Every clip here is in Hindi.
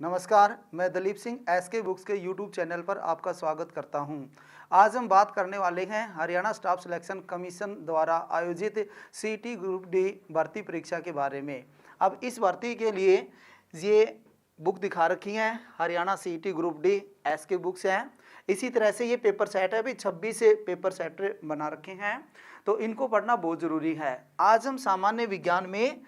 नमस्कार, मैं दलीप सिंह एसके बुक्स के यूट्यूब चैनल पर आपका स्वागत करता हूं। आज हम बात करने वाले हैं हरियाणा स्टाफ सिलेक्शन कमीशन द्वारा आयोजित सीईटी ग्रुप डी भर्ती परीक्षा के बारे में। अब इस भर्ती के लिए ये बुक दिखा रखी हैं, Haryana CET group D SK books हैं। इसी तरह से ये पेपर सेट है, अभी 26 पेपर सेट बना रखे हैं, तो इनको पढ़ना बहुत ज़रूरी है। आज हम सामान्य विज्ञान में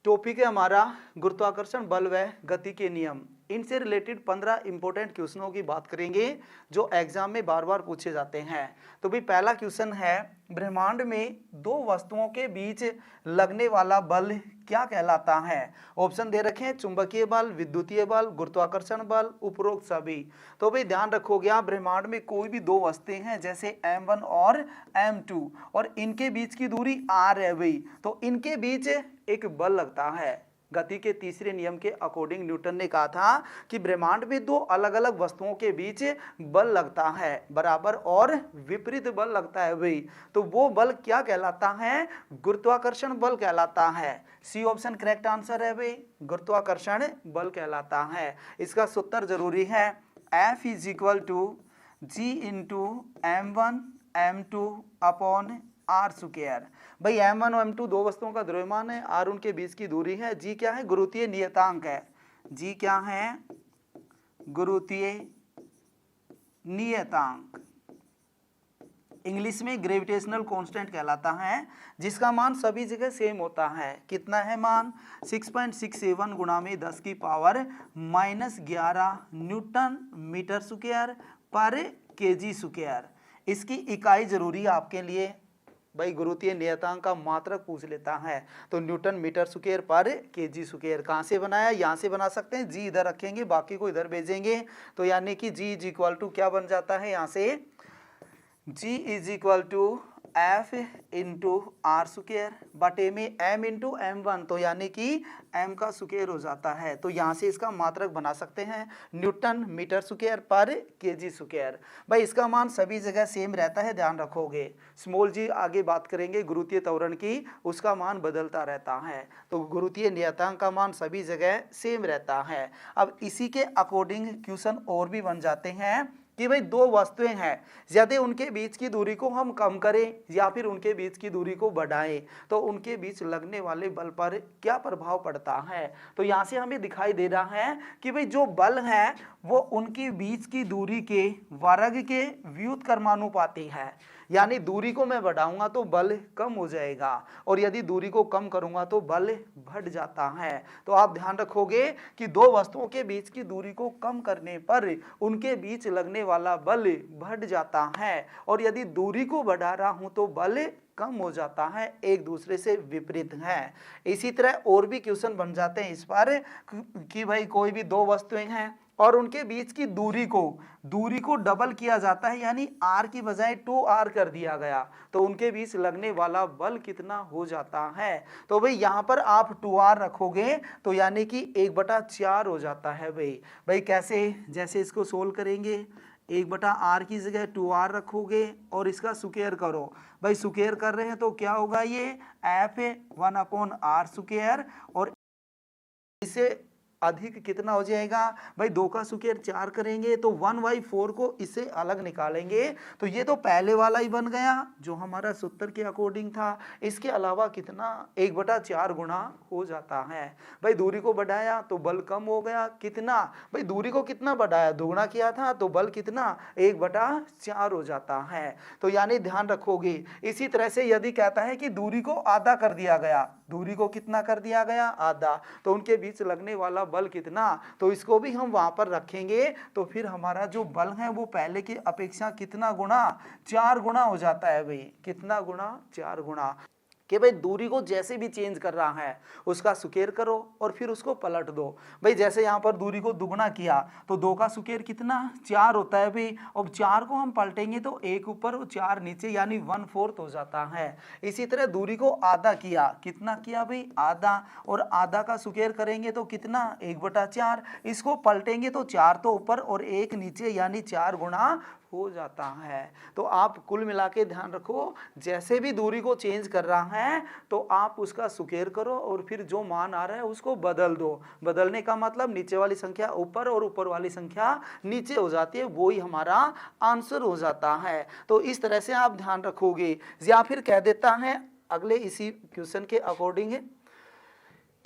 टॉपिक है हमारा गुरुत्वाकर्षण बल व गति के नियम। इनसे रिलेटेड 15 इंपॉर्टेंट क्वेश्चनों की बात करेंगे जो एग्जाम में बार बार पूछे जाते हैं। तो भाई पहला क्वेश्चन है, ब्रह्मांड में दो वस्तुओं के बीच लगने वाला बल क्या कहलाता है? ऑप्शन दे रखे हैं, चुंबकीय बल, विद्युतीय बल, गुरुत्वाकर्षण बल, उपरोक्त सभी। तो भाई ध्यान रखोगे आप, ब्रह्मांड में कोई भी दो वस्तुएं हैं जैसे m1 और m2 और इनके बीच की दूरी r है भाई, तो इनके बीच एक बल लगता है। गति के तीसरे नियम के अकॉर्डिंग न्यूटन ने कहा था कि ब्रह्मांड में दो अलग अलग वस्तुओं के बीच बल लगता है, बराबर और विपरीत बल लगता है भाई। तो वो बल क्या कहलाता है? गुरुत्वाकर्षण बल कहलाता है। सी ऑप्शन करेक्ट आंसर है भाई, गुरुत्वाकर्षण बल कहलाता है। इसका सूत्र जरूरी है, F is equal to G into m1 m2 upon R square. भाई m1 और m2 दो वस्तुओं का द्रव्यमान है, r उनके बीच की दूरी है, g क्या है? गुरुत्वीय नियतांक है। g क्या है? गुरुत्वीय नियतांक, इंग्लिश में ग्रेविटेशनल कांस्टेंट कहलाता है, जिसका मान सभी जगह सेम होता है। कितना है मान? 6.67 गुणा में 10 की पावर -11 न्यूटन मीटर स्क्वायर पर केजी स्क्वायर। इसकी इकाई जरूरी है आपके लिए भाई, गुरुत्वीय नियतांक का मात्रक पूछ लेता है तो न्यूटन मीटर स्क्वायर पर केजी स्क्वायर। कहाँ से बनाया? यहाँ से बना सकते हैं, जी इधर रखेंगे, बाकी को इधर भेजेंगे, तो यानी कि जी इज इक्वल टू क्या बन जाता है यहाँ से? G is equal to F into R square बटे में एम इंटू m1, तो यानी कि m का स्क्वायर हो जाता है। तो यहाँ से इसका मात्रक बना सकते हैं, न्यूटन मीटर स्क्वायर पर केजी स्क्वायर। भाई इसका मान सभी जगह सेम रहता है, ध्यान रखोगे। स्मॉल जी आगे बात करेंगे गुरुत्वीय त्वरण की, उसका मान बदलता रहता है। तो गुरुत्वीय नियतांक का मान सभी जगह सेम रहता है। अब इसी के अकॉर्डिंग क्वेश्चन और भी बन जाते हैं कि भाई दो वस्तुएं हैं, यदि उनके बीच की दूरी को हम कम करें या फिर उनके बीच की दूरी को बढ़ाएं तो उनके बीच लगने वाले बल पर क्या प्रभाव पड़ता है। तो यहाँ से हमें दिखाई दे रहा है कि भाई जो बल है वो उनके बीच की दूरी के वर्ग के व्युत्क्रमानुपाती है, यानी दूरी को मैं बढ़ाऊंगा तो बल कम हो जाएगा और यदि दूरी को कम करूंगा तो बल बढ़ जाता है। तो आप ध्यान रखोगे कि दो वस्तुओं के बीच की दूरी को कम करने पर उनके बीच लगने वाला बल बढ़ जाता है और यदि दूरी को बढ़ा रहा हूं तो बल कम हो जाता है, एक दूसरे से विपरीत है। इसी तरह और भी क्वेश्चन बन जाते हैं इस पर कि भाई कोई भी दो वस्तुएं हैं और उनके बीच की दूरी को डबल किया जाता है, यानी r की बजाय 2r कर दिया गया, तो उनके बीच लगने वाला बल कितना हो जाता है? तो भाई यहाँ पर आप 2r रखोगे तो यानी कि 1/4 हो जाता है भाई कैसे? जैसे इसको सोल्व करेंगे, 1/r की जगह 2r रखोगे और इसका स्क्वायर करो। भाई स्क्वायर कर रहे हैं तो क्या होगा? ये f1/r स्क्वायर और इसे अधिक कितना हो जाएगा? भाई 2 का स्क्वायर 4 करेंगे तो 1/4 को इससे अलग निकालेंगे, तो ये तो पहले वाला ही बन गया जो हमारा सूत्र के अकॉर्डिंग था। इसके अलावा कितना? 1/4 गुना हो जाता है। भाई दूरी को बढ़ाया तो बल कम हो गया, कितना? भाई दूरी को कितना बढ़ाया? दुगुना किया था तो बल कितना? 1/4 हो जाता है। तो यानी ध्यान रखोगे। इसी तरह से यदि कहता है कि दूरी को आधा कर दिया गया, दूरी को कितना कर दिया गया? आधा, तो उनके बीच लगने वाला बल कितना? तो इसको भी हम वहां पर रखेंगे तो फिर हमारा जो बल है वो पहले की अपेक्षा कितना गुना? 4 गुना हो जाता है भाई। कितना गुना? 4 गुना। कि भाई दूरी को जैसे भी चेंज कर रहा है उसका स्क्वायर करो और फिर उसको पलट दो। भाई जैसे यहाँ पर दूरी को दुगुना किया तो 2 का स्क्वायर कितना? 4 होता है भाई। अब 4 को हम पलटेंगे तो 1 ऊपर और 4 नीचे, यानी 1/4 हो जाता है। इसी तरह दूरी को आधा किया, कितना किया भाई? आधा, और आधा का स्क्वायर करेंगे तो कितना? 1/4। इसको पलटेंगे तो 4 तो ऊपर और 1 नीचे, यानी 4 गुणा हो जाता है। तो आप कुल मिला के ध्यान रखो, जैसे भी दूरी को चेंज कर रहा है तो आप उसका स्क्वायर करो और फिर जो मान आ रहा है उसको बदल दो। बदलने का मतलब नीचे वाली संख्या ऊपर और ऊपर वाली संख्या नीचे हो जाती है, वो ही हमारा आंसर हो जाता है। तो इस तरह से आप ध्यान रखोगे। या फिर कह देता है अगले इसी क्वेश्चन के अकॉर्डिंग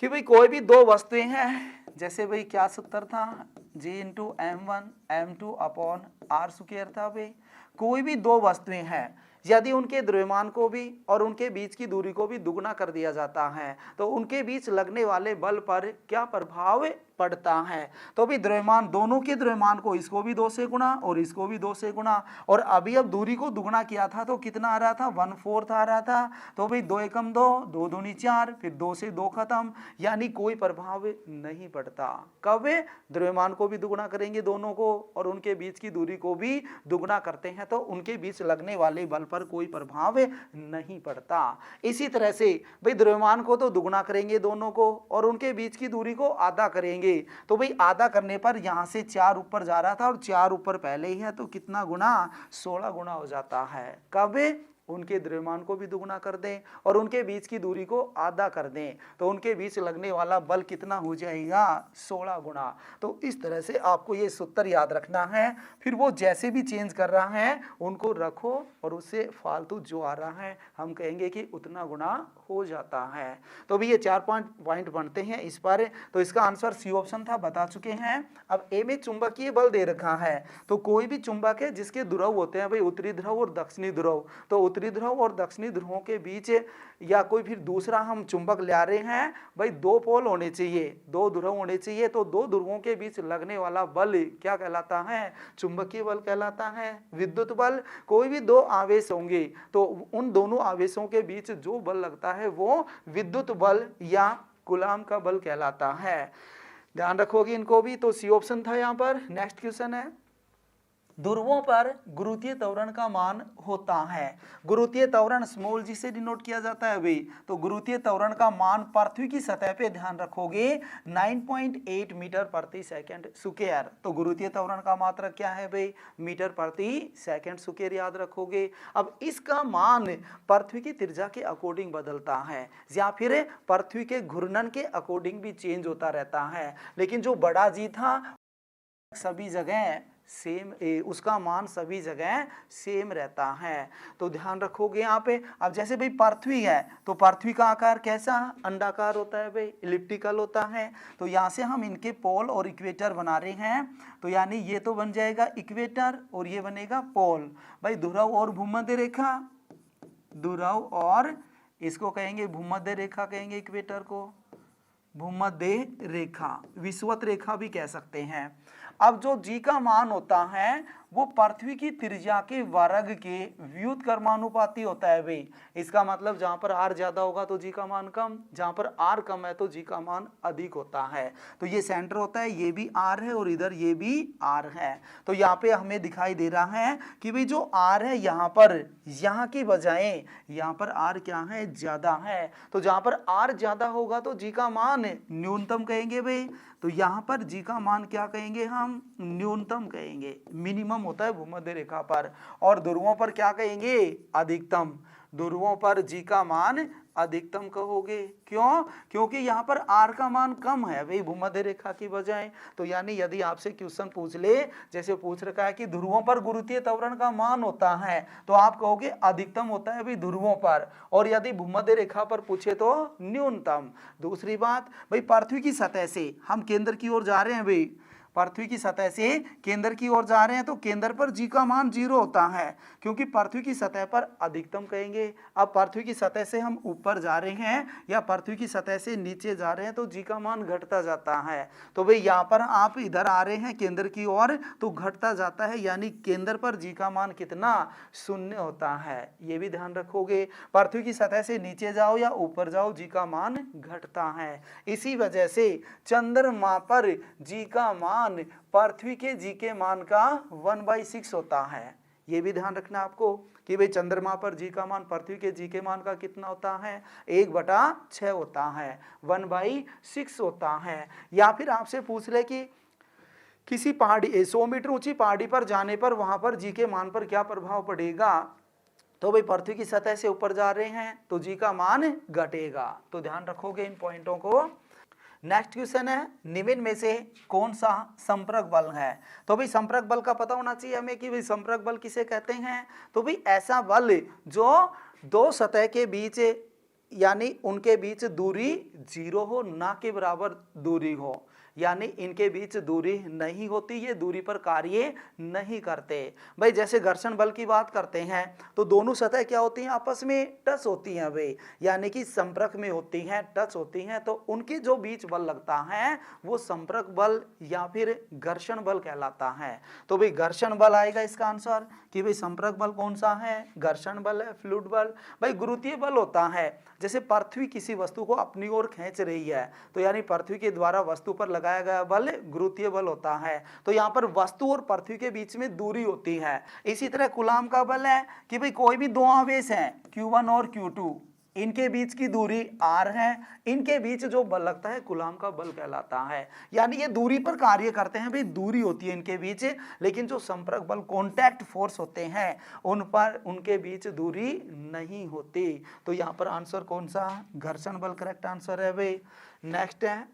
कि भाई कोई भी दो वस्तुएं हैं, जैसे भाई क्या सूत्र था, G into M1 M2 upon R square था। भाई कोई भी दो वस्तुएं हैं, यदि उनके द्रव्यमान को भी और उनके बीच की दूरी को भी दुगना कर दिया जाता है तो उनके बीच लगने वाले बल पर क्या प्रभाव पड़ता है। तो भी द्रव्यमान, दोनों के द्रव्यमान को इसको भी 2 से गुणा और इसको भी 2 से गुणा, और अभी अब दूरी को दुगना किया था तो कितना आ रहा था, 1/4 आ रहा था। तो भाई 2 एकम 2, 2 दूनी 4, फिर 2 से 2 खत्म, यानी कोई प्रभाव नहीं पड़ता। कब द्रव्यमान को भी दुगना करेंगे दोनों को और उनके बीच की दूरी को भी दुगना करते हैं तो उनके बीच लगने वाले बल पर कोई प्रभाव नहीं पड़ता। इसी तरह से भाई द्रव्यमान को तो दुगना करेंगे दोनों को और उनके बीच की दूरी को आधा करेंगे, तो भाई आधा करने पर यहां से 4 ऊपर जा रहा था और 4 ऊपर पहले ही है तो कितना गुना, 16 गुना हो जाता है। कब उनके द्रव्यमान को भी दुगना कर दें और उनके बीच की दूरी को आधा कर दें तो उनके बीच लगने वाला बल कितना हो जाएगा, 16 गुना। तो इस तरह से आपको ये सूत्र याद रखना है। फिर वो जैसे भी चेंज कर रहा है उनको रखो और उससे फालतू जो आ रहा है हम कहेंगे कि उतना गुना हो जाता है। तो भी ये 4 पॉइंट बनते हैं इस पर। तो इसका आंसर सी ऑप्शन था, बता चुके हैं। अब ए में चुंबकीय बल दे रखा है, तो कोई भी चुंबक है जिसके ध्रुव होते हैं भाई उत्तरी ध्रुव और दक्षिणी ध्रुव, तो उत्तरी ध्रुव और दक्षिणी ध्रुवों के बीच या कोई फिर दूसरा हम चुंबक ले रहे हैं, भाई 2 पोल होने चाहिए, 2 ध्रुव होने चाहिए, तो 2 ध्रुवों के बीच लगने वाला बल क्या कहलाता है, चुंबकीय बल कहलाता है। विद्युत बल, कोई भी 2 आवेश होंगे तो उन दोनों आवेशों के बीच जो बल लगता है वो विद्युत बल या कूलाम का बल कहलाता है। ध्यान रखोगे इनको भी। तो सी ऑप्शन था यहाँ पर। नेक्स्ट क्वेश्चन है, ध्रुवों पर गुरुत्वीय त्वरण का मान होता है। गुरुत्वीय त्वरण स्मॉल जी से डिनोट किया जाता है भाई। तो गुरुत्वीय त्वरण का मान पृथ्वी की सतह पे ध्यान रखोगे 9.8 मीटर प्रति सेकंड स्क्वायर। तो गुरुत्वीय त्वरण का मात्रक क्या है भाई, मीटर प्रति सेकंड स्क्वायर याद रखोगे। अब इसका मान पृथ्वी की त्रिज्या के अकॉर्डिंग बदलता है या फिर पृथ्वी के घूर्णन के अकॉर्डिंग भी चेंज होता रहता है, लेकिन जो बड़ा जी था सभी जगह सेम, उसका मान सभी जगह सेम रहता है। तो ध्यान रखोगे यहाँ पे। अब जैसे भाई पृथ्वी है तो पृथ्वी का आकार कैसा, अंडाकार होता है भाई, इलिप्टिकल होता है। तो यहाँ से हम इनके पोल और इक्वेटर बना रहे हैं, तो यानी ये तो बन जाएगा इक्वेटर और ये बनेगा पोल। भाई ध्रुव और भूमध्य रेखा, ध्रुव और इसको कहेंगे भूमध्य रेखा, कहेंगे इक्वेटर को भूमध्य रेखा, विषुवत रेखा भी कह सकते हैं। अब जो जी का मान होता है वो पृथ्वी की त्रिज्या के वर्ग के व्युत्क्रमानुपाती होता है भाई। इसका मतलब जहां पर r ज्यादा होगा तो जी का मान कम, जहां पर r कम है तो जी का मान अधिक होता है। तो ये सेंटर होता है, ये भी r है और इधर ये भी r है। तो यहाँ पे हमें दिखाई दे रहा है कि भाई जो r है यहाँ पर, यहाँ की बजाय यहाँ पर r क्या है, ज्यादा है। तो जहां पर r ज्यादा होगा तो जी का मान न्यूनतम कहेंगे भाई। तो यहाँ पर जी का मान क्या कहेंगे हम, न्यूनतम कहेंगे, मिनिमम होता है भूमध्य रेखा पर। और ध्रुवों पर क्या कहेंगे, अधिकतम। ध्रुवों पर जी का मान अधिकतम कहोगे। क्यों, क्योंकि यहाँ पर r का मान कम है भाई भूमध्य रेखा की बजाय। तो यानी यदि आपसे क्वेश्चन पूछ ले, जैसे पूछ रखा है कि ध्रुवों पर गुरुत्वीय त्वरण का मान होता है, तो आप कहोगे अधिकतम होता है भाई ध्रुवों पर, और यदि भूमध्य रेखा पर पूछे तो न्यूनतम। दूसरी बात भाई पृथ्वी की सतह से हम केंद्र की ओर जा रहे हैं भाई, पृथ्वी की सतह से केंद्र की ओर जा रहे हैं तो केंद्र पर जी का मान 0 होता है, क्योंकि पृथ्वी की सतह पर अधिकतम कहेंगे। अब पृथ्वी की सतह से हम ऊपर जा रहे हैं या पृथ्वी की सतह से नीचे जा रहे हैं तो जी का मान घटता जाता है। तो भाई यहाँ पर आप इधर आ रहे हैं केंद्र की ओर तो घटता जाता है, यानी केंद्र पर जी का मान कितना, 0 होता है। ये भी ध्यान रखोगे। पृथ्वी की सतह से नीचे जाओ या ऊपर जाओ जी का मान घटता है। इसी वजह से चंद्रमा पर जी का मान पृथ्वी के जी के मान का 1/6 होता है। ये भी ध्यान रखना आपको कि भाई चंद्रमा पर जी का मान पृथ्वी के जी के मान का कितना होता है, 1/6 होता है, 1/6 होता है। या फिर आपसे पूछ ले कि किसी पहाड़ी 100 मीटर ऊंची पहाड़ी पर जाने पर वहां पर जी के मान पर क्या प्रभाव पड़ेगा? तो भाई पृथ्वी की सतह से ऊपर जा रहे हैं तो जी का मान घटेगा। तो ध्यान रखोगे इन पॉइंटों को। नेक्स्ट क्वेश्चन है, निम्न में से कौन सा संपर्क बल है? तो भाई संपर्क बल का पता होना चाहिए हमें कि भाई संपर्क बल किसे कहते हैं। तो भाई ऐसा बल जो दो सतह के बीच यानी उनके बीच दूरी 0 हो, ना के बराबर दूरी हो, यानी इनके बीच दूरी नहीं होती, ये दूरी पर कार्य नहीं करते। भाई जैसे घर्षण बल की बात करते हैं तो दोनों सतह क्या होती हैं, आपस में टच होती हैं भाई, यानी कि संपर्क में होती हैं, टच होती हैं, तो उनके जो बीच बल लगता है वो संपर्क बल या फिर घर्षण बल कहलाता है। तो भाई घर्षण बल आएगा इसका आंसर कि भाई संपर्क बल कौन सा है, घर्षण बल है, फ्लूइड बल। भाई गुरुत्वीय बल होता है जैसे पृथ्वी किसी वस्तु को अपनी ओर खींच रही है तो यानी पृथ्वी के द्वारा वस्तु पर लगाया गया बल गुरुत्वीय बल होता है। तो यहाँ पर वस्तु और पृथ्वी के बीच में दूरी होती है। इसी तरह कूलाम का बल है कि भाई कोई भी दो आवेश हैं Q1 और Q2, इनके बीच की दूरी r है, इनके बीच जो बल लगता है कूलाम का बल कहलाता है। यानी ये दूरी पर कार्य करते हैं, भाई दूरी होती है इनके बीच, लेकिन जो संपर्क बल कॉन्टैक्ट फोर्स होते हैं उन पर उनके बीच दूरी नहीं होती। तो यहाँ पर आंसर कौन सा, घर्षण बल करेक्ट आंसर है भाई। नेक्स्ट है,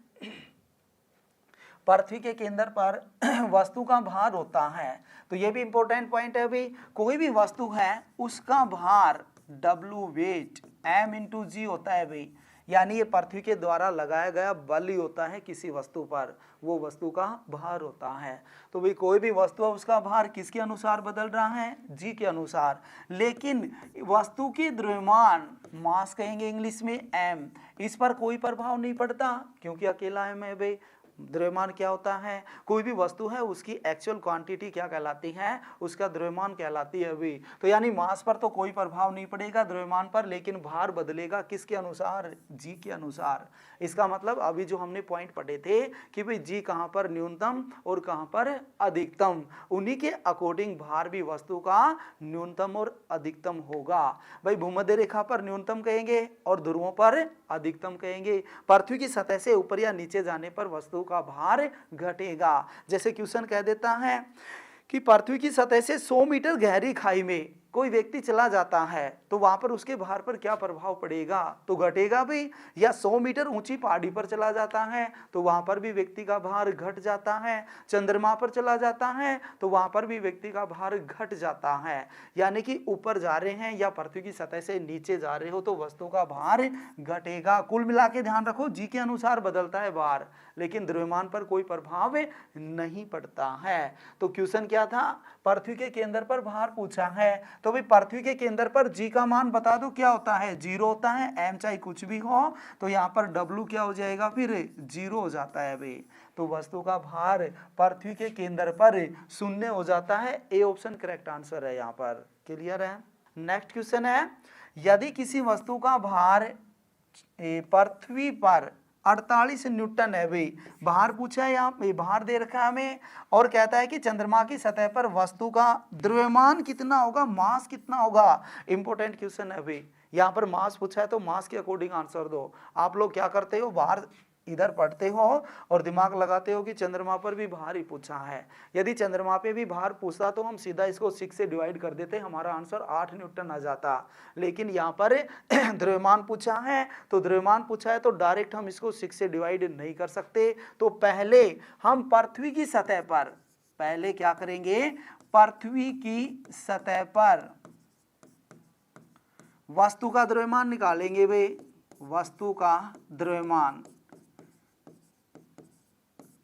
पृथ्वी के केंद्र पर वस्तु का भार होता है। तो ये भी इंपॉर्टेंट पॉइंट है भाई, कोई भी वस्तु है उसका भार W वेट M इंटू जी होता है भाई, यानी ये पृथ्वी के द्वारा लगाया गया बल ही होता है किसी वस्तु पर, वो वस्तु का भार होता है। तो भाई कोई भी वस्तु है उसका भार किसके अनुसार बदल रहा है, जी के अनुसार, लेकिन वस्तु की द्रव्यमान मास कहेंगे इंग्लिश में m, इस पर कोई प्रभाव नहीं पड़ता क्योंकि अकेला m है भाई। द्रव्यमान क्या होता है, कोई भी वस्तु है उसकी एक्चुअल क्वांटिटी क्या कहलाती है, उसका द्रव्यमान कहलाती है अभी। तो यानी मास पर तो कोई प्रभाव नहीं पड़ेगा द्रव्यमान पर, लेकिन भार बदलेगा किसके अनुसार, जी के अनुसार। इसका मतलब अभी जो हमने पॉइंट पढ़े थे कि भाई जी कहाँ पर न्यूनतम और कहाँ पर अधिकतम, उन्हीं के अकॉर्डिंग भार भी वस्तु का न्यूनतम और अधिकतम होगा। भाई भूमध्य रेखा पर न्यूनतम कहेंगे और ध्रुवों पर अधिकतम कहेंगे। पृथ्वी की सतह से ऊपर या नीचे जाने पर वस्तु का भार घटेगा। जैसे क्वेश्चन कह देता है कि पृथ्वी की सतह से 100 मीटर गहरी खाई में कोई व्यक्ति चला जाता है तो वहां पर उसके भार पर क्या प्रभाव पड़ेगा, तो घटेगा भी। या 100 मीटर ऊंची पहाड़ी पर चला जाता है तो वहां पर भी व्यक्ति का भार घट जाता है। चंद्रमा पर चला जाता है तो वहां पर भी व्यक्ति का भार घट जाता है। यानी कि ऊपर जा रहे हैं या पृथ्वी की सतह से नीचे जा रहे हो तो वस्तु का भार घटेगा। कुल मिला के ध्यान रखो, जी के अनुसार बदलता है भार, लेकिन द्रव्यमान पर कोई प्रभाव नहीं पड़ता है। तो क्वेश्चन क्या था, पृथ्वी के केंद्र पर भार पूछा है, तो भाई पृथ्वी के केंद्र पर जी का मान बता दो क्या होता है, 0 होता है। m चाहे कुछ भी हो तो यहाँ पर W क्या हो जाएगा, फिर 0 हो जाता है भाई। तो वस्तु का भार पृथ्वी के केंद्र पर 0 हो जाता है। ए ऑप्शन करेक्ट आंसर है यहाँ पर। क्लियर है। नेक्स्ट क्वेश्चन है, यदि किसी वस्तु का भार पृथ्वी पर 48 न्यूटन है भाई, भार पूछा है यहाँ पे, भार दे रखा है हमें और कहता है कि चंद्रमा की सतह पर वस्तु का द्रव्यमान कितना होगा, मास कितना होगा। इंपॉर्टेंट क्वेश्चन है भाई, यहाँ पर मास पूछा है तो मास के अकॉर्डिंग आंसर दो। आप लोग क्या करते हो, बाहर इधर पढ़ते हो और दिमाग लगाते हो कि चंद्रमा पर भी भार ही पूछा है। यदि चंद्रमा पे भी भार पूछता तो हम सीधा इसको 6 से डिवाइड कर देते, हमारा आंसर 8 न्यूटन आ जाता। लेकिन यहाँ पर द्रव्यमान पूछा है तो द्रव्यमान पूछा है तो डायरेक्ट हम इसको 6 से डिवाइड नहीं कर सकते। तो पहले हम पृथ्वी की सतह पर, पहले क्या करेंगे, पृथ्वी की सतह पर वस्तु का द्रव्यमान निकालेंगे भाई। वस्तु का द्रव्यमान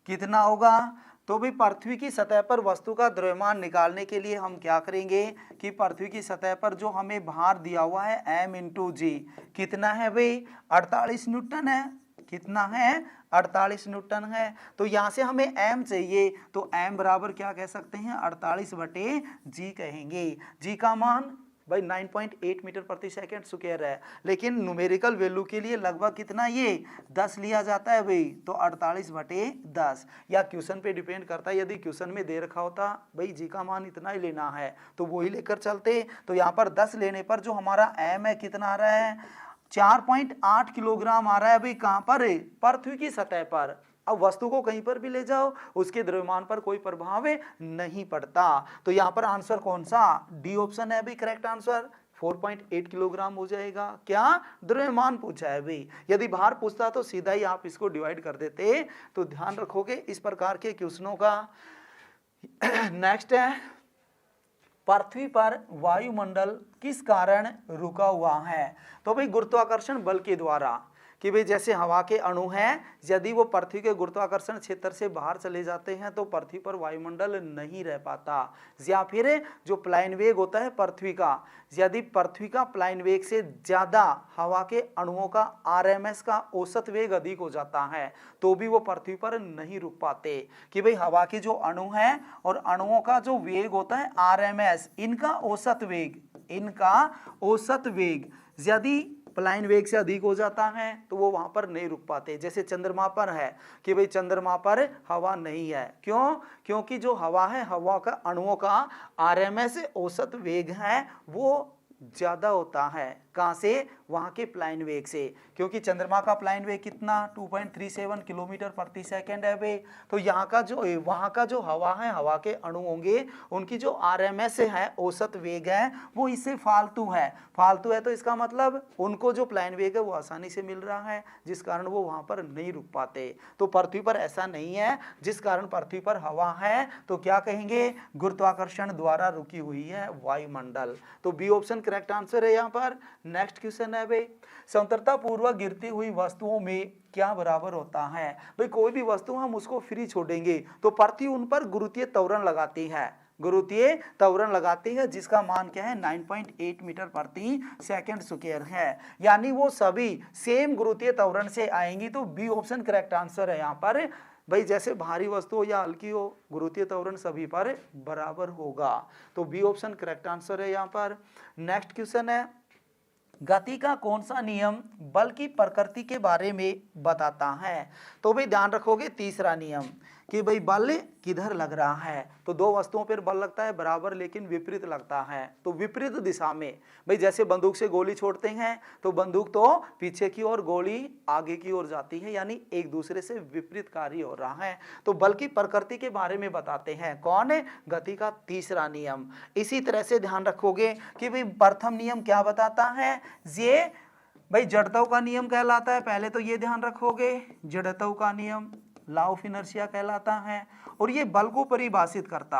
कितना होगा, तो भी पृथ्वी की सतह पर वस्तु का द्रव्यमान निकालने के लिए हम क्या करेंगे कि पृथ्वी की सतह पर जो हमें भार दिया हुआ है m इंटू जी, कितना है भाई, 48 न्यूटन है। कितना है, 48 न्यूटन है। तो यहाँ से हमें m चाहिए तो m बराबर क्या कह सकते हैं, 48/g कहेंगे। g का मान भाई 9.8 मीटर प्रति सेकंड स्क्वायर है, लेकिन न्यूमेरिकल वैल्यू के लिए लगभग कितना, ये 10 लिया जाता है भाई। तो 48/10, या क्वेश्चन पे डिपेंड करता है। यदि क्वेश्चन में दे रखा होता भाई जी का मान इतना ही लेना है तो वही लेकर चलते। तो यहाँ पर 10 लेने पर जो हमारा m है कितना आ रहा है, 4.8 किलोग्राम आ रहा है भाई। कहाँ पर, पृथ्वी की सतह पर। अब वस्तु को कहीं पर भी ले जाओ उसके द्रव्यमान पर कोई प्रभाव नहीं पड़ता। तो यहाँ पर आंसर कौन सा, डी ऑप्शन है अभी करेक्ट आंसर। 4.8 किलोग्राम हो जाएगा। क्या द्रव्यमान पूछा है भाई, यदि भार पूछता तो सीधा ही आप इसको डिवाइड कर देते। तो ध्यान रखोगे इस प्रकार के क्वेश्चनों का। नेक्स्ट है, पृथ्वी पर वायुमंडल किस कारण रुका हुआ है। तो भाई गुरुत्वाकर्षण बल के द्वारा, कि भाई जैसे हवा के अणु हैं, यदि वो पृथ्वी के गुरुत्वाकर्षण क्षेत्र से बाहर चले जाते हैं तो पृथ्वी पर वायुमंडल नहीं रह पाता। या फिर जो प्लायन वेग होता है पृथ्वी का, यदि पृथ्वी का प्लायन वेग से ज्यादा हवा के अणुओं का आरएमएस का औसत वेग अधिक हो जाता है तो भी वो पृथ्वी पर नहीं रुक पाते। कि भाई हवा के जो अणु हैं और अणुओं का जो वेग होता है आरएमएस, इनका औसत वेग यदि प्लायन वेग से अधिक हो जाता है तो वो वहां पर नहीं रुक पाते। जैसे चंद्रमा पर है कि भाई चंद्रमा पर हवा नहीं है, क्यों, क्योंकि जो हवा है, हवा का अणुओं का आरएमएस औसत वेग है वो ज्यादा होता है। कहां से, वहां के प्लायन वेग से, क्योंकि चंद्रमा का प्लायन वेग कितना 2.37 किलोमीटर प्रति सेकंड है बे। तो यहाँ का जो, वहां का जो हवा है, हवा के अणु होंगे, उनकी जो आरएमएस है, औसत वेग है, वो इससे फालतू है तो इसका मतलब उनको जो प्लायन वेग है वो आसानी से मिल रहा है, जिस कारण वो वहां पर नहीं रुक पाते। तो पृथ्वी पर ऐसा नहीं है, जिस कारण पृथ्वी पर हवा है तो क्या कहेंगे, गुरुत्वाकर्षण द्वारा रुकी हुई है वायुमंडल। तो बी ऑप्शन करेक्ट आंसर है यहाँ पर। नेक्स्ट क्वेश्चन है भाई, समतलता पूर्वक गिरती हुई वस्तुओं में क्या बराबर होता है। भाई कोई भी वस्तु हम उसको फ्री छोड़ेंगे तो पृथ्वी उन पर गुरुत्वीय त्वरण लगाती है, जिसका मान क्या है 9.8 मीटर प्रति सेकंड स्क्वायर है। यानी वो सभी सेम गुरुत्वीय त्वरण से आएंगी। तो बी ऑप्शन करेक्ट आंसर है यहाँ पर। भाई जैसे भारी वस्तु हो या हल्की हो, गुरुत्वीय त्वरण सभी पर बराबर होगा। तो बी ऑप्शन करेक्ट आंसर है यहाँ पर। नेक्स्ट क्वेश्चन है, गति का कौन सा नियम बल की प्रकृति के बारे में बताता है। तो भाई ध्यान रखोगे तीसरा नियम कि भाई बल किधर लग रहा है। तो दो वस्तुओं पर बल लगता है बराबर लेकिन विपरीत लगता है, तो विपरीत दिशा में। भाई जैसे बंदूक से गोली छोड़ते हैं तो बंदूक तो पीछे की ओर, गोली आगे की ओर जाती है, यानी एक दूसरे से विपरीत कार्य हो रहा है। तो बल की प्रकृति के बारे में बताते हैं कौन है, गति का तीसरा नियम। इसी तरह से ध्यान रखोगे कि भाई प्रथम नियम क्या बताता है, ये भाई जड़त्व का नियम कहलाता है। पहले तो ये ध्यान रखोगे, जड़त्व का नियम लॉ ऑफ इनर्शिया कहलाता है, और ये बल को परिभाषित करता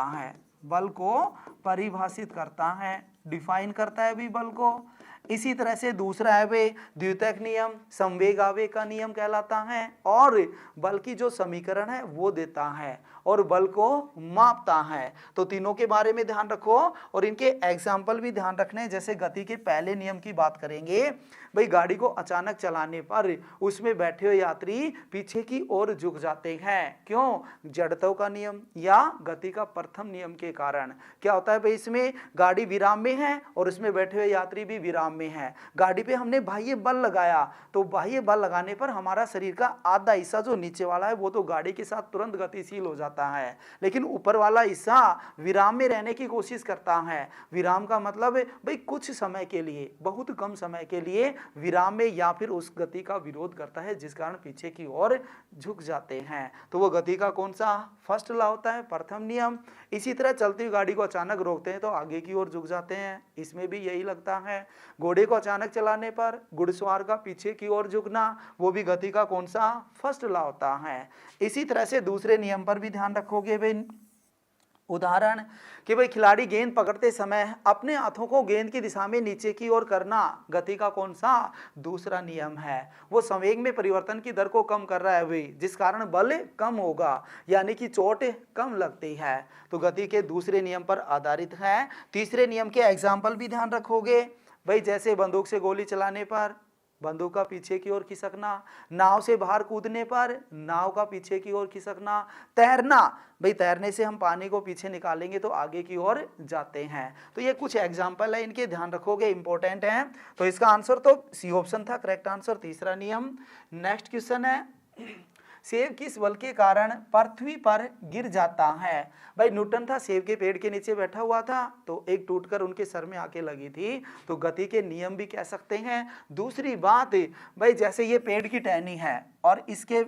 है, डिफाइन करता है भी बल को। इसी तरह से दूसरा है वे द्वितीयक नियम, संवेग आवेग का नियम कहलाता है, और बल की जो समीकरण है वो देता है और बल को मापता है। तो तीनों के बारे में ध्यान रखो और इनके एग्जाम्पल भी ध्यान रखने। जैसे गति के पहले नियम की बात करेंगे, भाई गाड़ी को अचानक चलाने पर उसमें बैठे हुए यात्री पीछे की ओर झुक जाते हैं, क्यों, जड़त्व का नियम या गति का प्रथम नियम के कारण। क्या होता है भाई, इसमें गाड़ी विराम में है और उसमें बैठे हुए यात्री भी विराम में है। गाड़ी पे हमने बाह्य बल लगाया, तो बाह्य बल लगाने पर हमारा शरीर का आधा हिस्सा जो नीचे वाला है वो तो गाड़ी के साथ तुरंत गतिशील हो जाता है, लेकिन ऊपर वाला हिस्सा विराम में रहने की कोशिश करता है। विराम का मतलब है भाई कुछ समय के लिए, बहुत कम समय के लिए विराम में या फिर उस गति का विरोध करता है, जिस कारण पीछे की ओर झुक जाते हैं। तो वो गति का कौन सा फर्स्ट लॉ होता है, प्रथम नियम। इसी तरह चलती हुई गाड़ी को अचानक रोकते हैं तो आगे की ओर झुक जाते हैं, इसमें भी यही लगता है। घोड़े को अचानक चलाने पर घुड़सवार का पीछे की ओर झुकना, वो भी गति का कौन सा फर्स्ट लॉ होता है। इसी तरह से दूसरे नियम पर भी ध्यान रखोगे भाई, उदाहरण कि भाई खिलाड़ी गेंद पकड़ते समय अपने हाथों को गेंद की दिशा में नीचे की ओर करना, गति का कौन सा दूसरा नियम है। वो संवेग में परिवर्तन की दर को कम कर रहा है भाई, जिस कारण बल कम होगा, यानी कि चोट कम लगती है। तो गति के दूसरे नियम पर आधारित है। तीसरे नियम के एग्जाम्पल भी ध्यान रखोगे भाई, जैसे बंदूक से गोली चलाने पर बंदूक का पीछे की ओर खिसकना, नाव से बाहर कूदने पर नाव का पीछे की ओर खिसकना, तैरना, भाई तैरने से हम पानी को पीछे निकालेंगे तो आगे की ओर जाते हैं। तो ये कुछ एग्जाम्पल है, इनके ध्यान रखोगे, इंपॉर्टेंट है। तो इसका आंसर तो सी ऑप्शन था करेक्ट आंसर, तीसरा नियम। नेक्स्ट क्वेश्चन है, सेब किस बल के कारण पृथ्वी पर गिर जाता है। भाई न्यूटन था, सेब के पेड़ के नीचे बैठा हुआ था, तो एक टूटकर उनके सर में आके लगी थी, तो गति के नियम भी कह सकते हैं। दूसरी बात भाई, जैसे ये पेड़ की टहनी है और इसके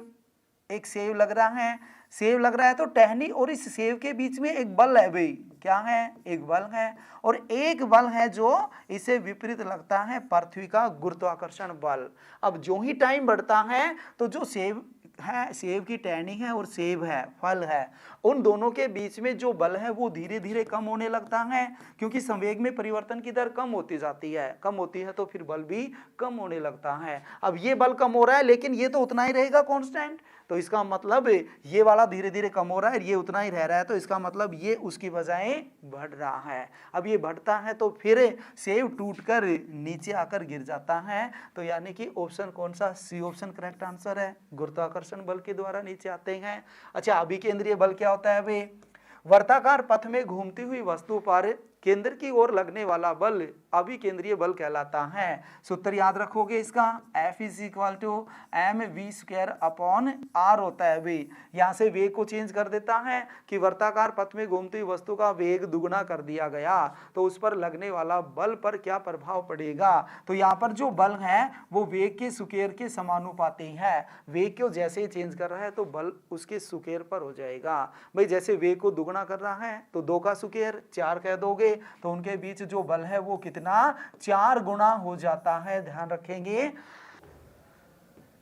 एक सेब लग रहा है, सेब लग रहा है तो टहनी और इस सेब के बीच में एक बल है भाई, क्या है, एक बल है, और एक बल है जो इसे विपरीत लगता है, पृथ्वी का गुरुत्वाकर्षण बल। अब जो ही टाइम बढ़ता है तो जो सेब है, सेब की टहनी है और सेब है, फल है, उन दोनों के बीच में जो बल है वो धीरे धीरे कम होने लगता है, क्योंकि संवेग में परिवर्तन की दर कम होती जाती है, कम होती है तो फिर बल भी कम होने लगता है। अब ये बल कम हो रहा है लेकिन ये तो उतना ही रहेगा कांस्टेंट, तो इसका मतलब ये वाला धीरे धीरे कम हो रहा है, ये उतना ही रह रहा है, तो इसका मतलब ये उसकी बजाय बढ़ रहा है। अब ये बढ़ता है तो फिर सेब टूटकर नीचे आकर गिर जाता है, तो यानी कि ऑप्शन कौन सा, सी ऑप्शन करेक्ट आंसर है, गुरुत्वाकर्षण बल के द्वारा नीचे आते हैं। अच्छा, अभिकेंद्रीय बल क्या होता है भाई, वर्ताकार पथ में घूमती हुई वस्तु पर केंद्र की ओर लगने वाला बल अभिकेंद्रीय बल कहलाता है। सूत्र याद रखोगे इसका, F is equal to mv²/r होता है भाई। यहाँ से वेग को चेंज कर देता है कि वर्ताकार पथ में घूमती हुई वस्तु का वेग दुगना कर दिया गया, तो उस पर लगने वाला बल पर क्या प्रभाव पड़ेगा। तो यहाँ पर जो बल है वो वेग के स्क्वायर के समानुपाती है, वेग को जैसे ही चेंज कर रहा है तो बल उसके स्क्वायर पर हो जाएगा। भाई जैसे वेग को दुगना कर रहा है तो 2 का स्क्वायर 4 कह दोगे, तो उनके बीच जो बल है वो कितना, 4 गुना हो जाता है, ध्यान रखेंगे।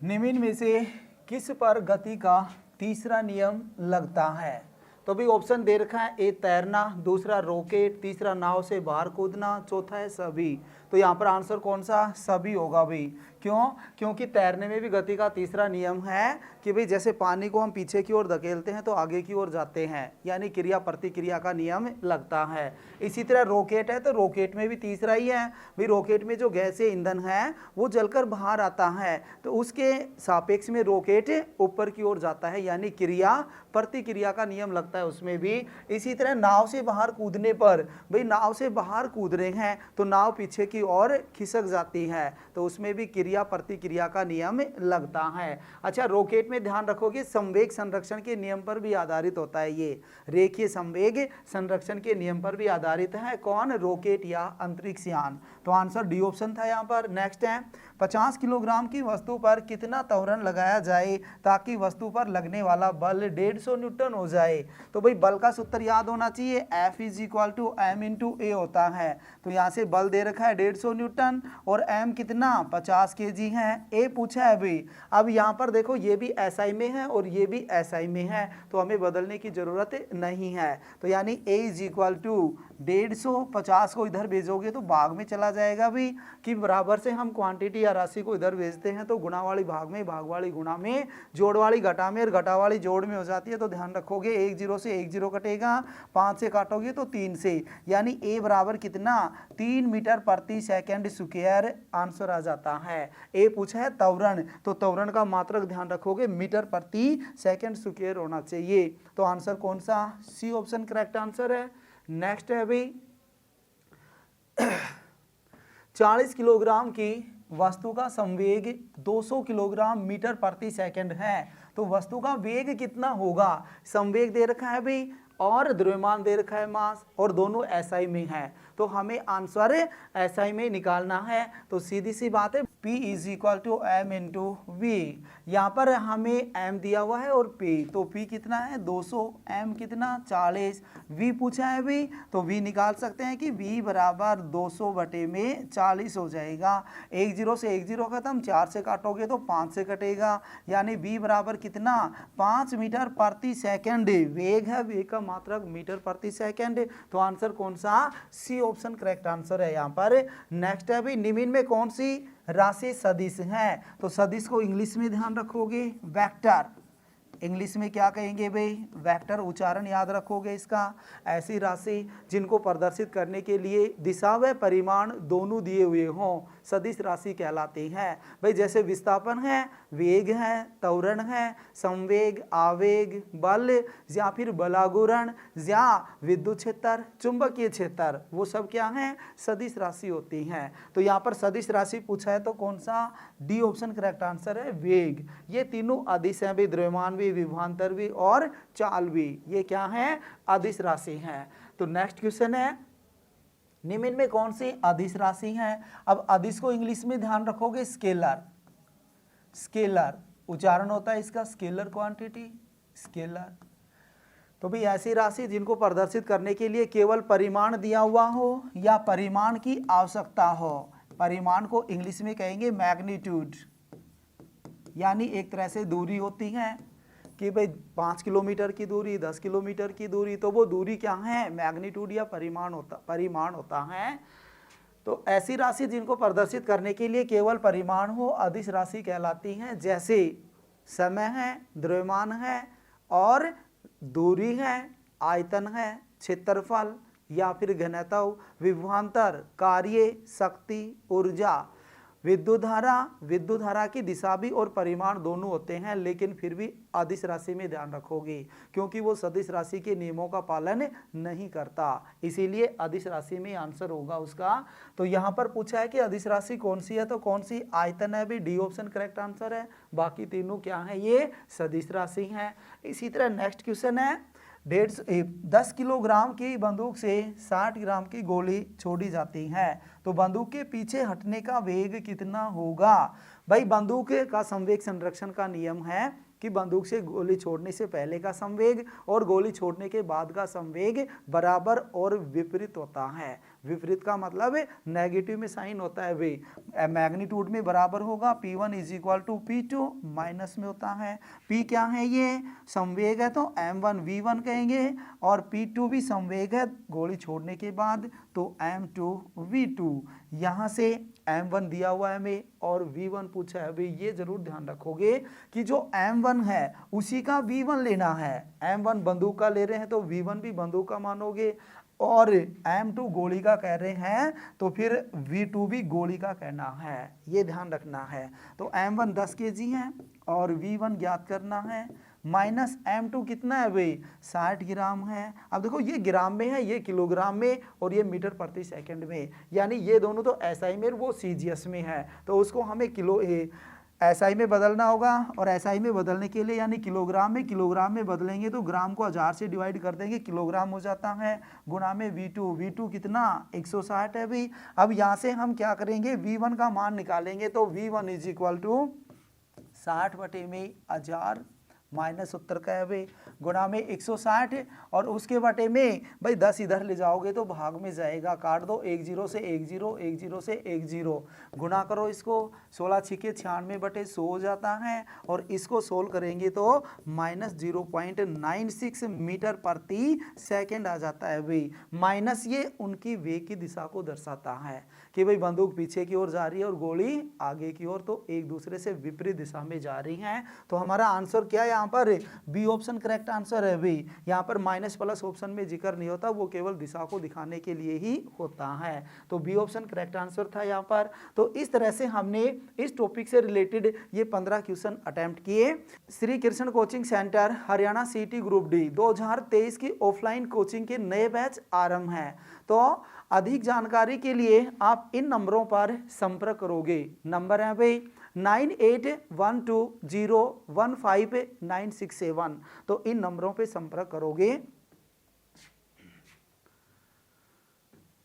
निम्न में से किस पर गति का तीसरा नियम लगता है, तो भी ऑप्शन दे रखा है, ए तैरना, दूसरा रॉकेट, तीसरा नाव से बाहर कूदना, चौथा है सभी। तो यहाँ पर आंसर कौन सा, सभी होगा भाई। क्यों, क्योंकि तैरने में भी गति का तीसरा नियम है कि भाई जैसे पानी को हम पीछे की ओर धकेलते हैं तो आगे की ओर जाते हैं, यानी क्रिया प्रतिक्रिया का नियम लगता है। इसी तरह रॉकेट है तो रॉकेट में भी तीसरा ही है भाई, रॉकेट में जो गैसीय ईंधन है वो जलकर बाहर आता है तो उसके सापेक्ष में रॉकेट ऊपर की ओर जाता है, यानी क्रिया प्रतिक्रिया का नियम लगता है उसमें भी। इसी तरह नाव से बाहर कूदने पर, भाई नाव से बाहर कूद रहे हैं तो नाव पीछे की ओर खिसक जाती है, तो उसमें भी क्रिया प्रतिक्रिया का नियम लगता है। अच्छा, रॉकेट में ध्यान रखोगे संवेग संरक्षण के नियम पर भी आधारित होता है, ये रेखीय संवेग संरक्षण के नियम पर भी आधारित है। कौन, रॉकेट या अंतरिक्ष यान। तो आंसर डी ऑप्शन था यहाँ पर। नेक्स्ट है, 50 किलोग्राम की वस्तु पर कितना त्वरण लगाया जाए ताकि वस्तु पर लगने वाला बल 150 न्यूटन हो जाए। तो भाई बल का सूत्र याद होना चाहिए, F is equal to m into A होता है। तो यहाँ से बल दे रखा है 150 न्यूटन और m कितना, 50 kg है, ए पूछा है भाई। अब यहाँ पर देखो ये भी SI में है और ये भी SI में है, तो हमें बदलने की जरूरत नहीं है। तो यानी a इज इक्वल टू 150, 50 को इधर भेजोगे तो भाग में चला जाएगा भी, कि बराबर से हम क्वांटिटी या राशि को इधर भेजते हैं तो गुणा वाली भाग में, भाग वाली गुणा में, जोड़ वाली घटा में और घटा वाली जोड़ में हो जाती है। तो ध्यान रखोगे 1 0 से 1 0 कटेगा, 5 से काटोगे तो 3 से, यानी a बराबर कितना, 3 मीटर प्रति सेकंड स्क्वायर आंसर आ जाता है। ए पूछा है त्वरण, तो त्वरण का मात्रक ध्यान रखोगे मीटर प्रति सेकंड स्क्वायर होना चाहिए। तो आंसर कौन सा, सी ऑप्शन करेक्ट आंसर है। नेक्स्ट है भाई 40 किलोग्राम की वस्तु का संवेग 200 किलोग्राम मीटर प्रति सेकंड है, तो वस्तु का वेग कितना होगा। संवेग दे रखा है भाई और द्रव्यमान दे रखा है मास, और दोनों SI में है, तो हमें आंसर SI में निकालना है। तो सीधी सी बात है, P is equal to m into V. यहाँ पर हमें m दिया हुआ है और P, तो P कितना है 200, m कितना 40, V पूछा है V, तो V निकाल सकते हैं कि V बराबर 200 बटे में 40 हो जाएगा। 1 0 से 1 0 खत्म, 4 से काटोगे तो 5 से कटेगा, यानी V बराबर कितना, 5 मीटर प्रति सेकंड वेग है, वेग का मात्रक मीटर प्रति सेकंड। तो आंसर कौन सा, सी ऑप्शन करेक्ट आंसर है यहाँ पर। नेक्स्ट है भाई, निम्न में कौन सी राशि सदिश है। तो सदिश को इंग्लिश में ध्यान रखोगे वेक्टर, इंग्लिश में क्या कहेंगे भाई, वेक्टर, उच्चारण याद रखोगे इसका। ऐसी राशि जिनको प्रदर्शित करने के लिए दिशा व परिमाण दोनों दिए हुए हों सदिश राशि कहलाती है। भाई जैसे विस्थापन है, वेग है, त्वरण है, संवेग, आवेग, बल या फिर बलागुरण या विद्युत क्षेत्र, चुंबकीय क्षेत्र, वो सब क्या है, सदिश राशि होती हैं। तो यहाँ पर सदिश राशि पूछा है तो कौन सा, डी ऑप्शन करेक्ट आंसर है, वेग। ये तीनों अदिश हैं भी, द्रव्यमान भी, विभवांतर भी और चाल भी, ये क्या है, अदिश राशि हैं। तो नेक्स्ट क्वेश्चन है, निम्न में कौन सी अदिश राशि है। अब अदिश को इंग्लिश में ध्यान रखोगे स्केलर, स्केलर, उच्चारण होता है इसका स्केलर क्वांटिटी, स्केलर। तो भाई ऐसी राशि जिनको प्रदर्शित करने के लिए केवल परिमाण दिया हुआ हो या परिमाण की आवश्यकता हो, परिमाण को इंग्लिश में कहेंगे मैग्नीट्यूड, यानी एक तरह से दूरी होती है कि भाई 5 किलोमीटर की दूरी, 10 किलोमीटर की दूरी, तो वो दूरी क्या है, मैग्नीट्यूड या परिमाण होता है। तो ऐसी राशि जिनको प्रदर्शित करने के लिए केवल परिमाण हो अदिश राशि कहलाती हैं, जैसे समय है, द्रव्यमान है और दूरी है, आयतन है, क्षेत्रफल या फिर घनत्व, विभवांतर, कार्य, शक्ति, ऊर्जा, विद्युत धारा की दिशा भी और परिमाण दोनों होते हैं, लेकिन फिर भी अदिश राशि में ध्यान रखोगे क्योंकि वो सदिश राशि के नियमों का पालन नहीं करता, इसीलिए अदिश राशि में आंसर होगा उसका। तो यहाँ पर पूछा है कि अदिश राशि कौन सी है, तो कौन सी, आयतन है भी, डी ऑप्शन करेक्ट आंसर है। बाकी तीनों क्या है, ये सदिश राशि हैं। इसी तरह नेक्स्ट क्वेश्चन है 10 किलोग्राम की बंदूक से 60 ग्राम की गोली छोड़ी जाती है, तो बंदूक के पीछे हटने का वेग कितना होगा। भाई बंदूक का संवेग संरक्षण का नियम है कि बंदूक से गोली छोड़ने से पहले का संवेग और गोली छोड़ने के बाद का संवेग बराबर और विपरीत होता है। विपरीत का मतलब नेगेटिव में साइन होता है, वे मैग्नीट्यूड में बराबर होगा, P1 = P2, माइनस में होता है। P क्या है, ये संवेग है तो M1 V1 कहेंगे, और P2 भी संवेग है गोली छोड़ने के बाद तो M2 V2। यहाँ से M1 दिया हुआ है हमें और V1 पूछा है, भाई ये जरूर ध्यान रखोगे कि जो M1 है उसी का V1 लेना है। M1 बंदूक का ले रहे हैं तो V1 भी बंदूक का मानोगे, और M2 गोली का कह रहे हैं तो फिर V2 भी गोली का कहना है, ये ध्यान रखना है। तो M1 10 kg है और V1 ज्ञात करना है, माइनस M2 कितना है भाई, 60 ग्राम है। अब देखो ये ग्राम में है, ये किलोग्राम में, और ये मीटर प्रति सेकंड में, यानी ये दोनों तो SI में वो CGS में है, तो उसको हमें SI में बदलना होगा। और SI में बदलने के लिए यानी किलोग्राम में बदलेंगे तो ग्राम को 1000 से डिवाइड कर देंगे, किलोग्राम हो जाता है, गुणा में V2 कितना 160 है भाई। अब यहाँ से हम क्या करेंगे, V1 का मान निकालेंगे, तो V1 = 60/1000 माइनस उत्तर का है भाई, गुणा में 160, और उसके बटे में भाई 10 इधर ले जाओगे तो भाग में जाएगा, काट दो, 1 0 से 1 0, 1 0 से 1 0, गुणा करो इसको, 16 छिके 96/100 हो जाता है, और इसको सोल्व करेंगे तो -0.96 मीटर प्रति सेकंड आ जाता है भाई। माइनस ये उनकी वेग की दिशा को दर्शाता है कि भाई बंदूक पीछे की ओर जा रही है और गोली आगे की ओर, तो एक दूसरे से विपरीत दिशा में जा रही हैं। तो हमारा आंसर क्या है यहाँ पर, बी ऑप्शन करेक्ट आंसर है भाई। यहाँ पर माइनस प्लस ऑप्शन में जिक्र नहीं होता, वो केवल दिशा को दिखाने के लिए ही होता है, तो बी ऑप्शन करेक्ट आंसर था यहाँ पर। तो इस तरह से हमने इस टॉपिक से रिलेटेड ये 15 क्वेश्चन अटेम्प्ट किए। Shri Krishna coaching centre Haryana CT group D 2023 की ऑफलाइन कोचिंग के नए बैच आरंभ हैं, तो अधिक जानकारी के लिए आप इन नंबरों पर संपर्क करोगे। नंबर है भाई 9812015967, तो इन नंबरों पे संपर्क करोगे।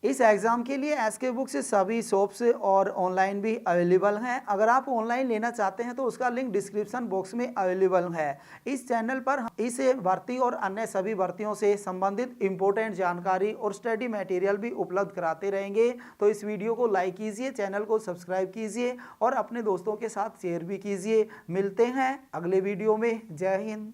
इस एग्ज़ाम के लिए SK बुक्स सभी शॉप्स और ऑनलाइन भी अवेलेबल हैं। अगर आप ऑनलाइन लेना चाहते हैं तो उसका लिंक डिस्क्रिप्शन बॉक्स में अवेलेबल है। इस चैनल पर इस भर्ती और अन्य सभी भर्तियों से संबंधित इम्पोर्टेंट जानकारी और स्टडी मटेरियल भी उपलब्ध कराते रहेंगे। तो इस वीडियो को लाइक कीजिए, चैनल को सब्सक्राइब कीजिए और अपने दोस्तों के साथ शेयर भी कीजिए। मिलते हैं अगले वीडियो में। जय हिंद।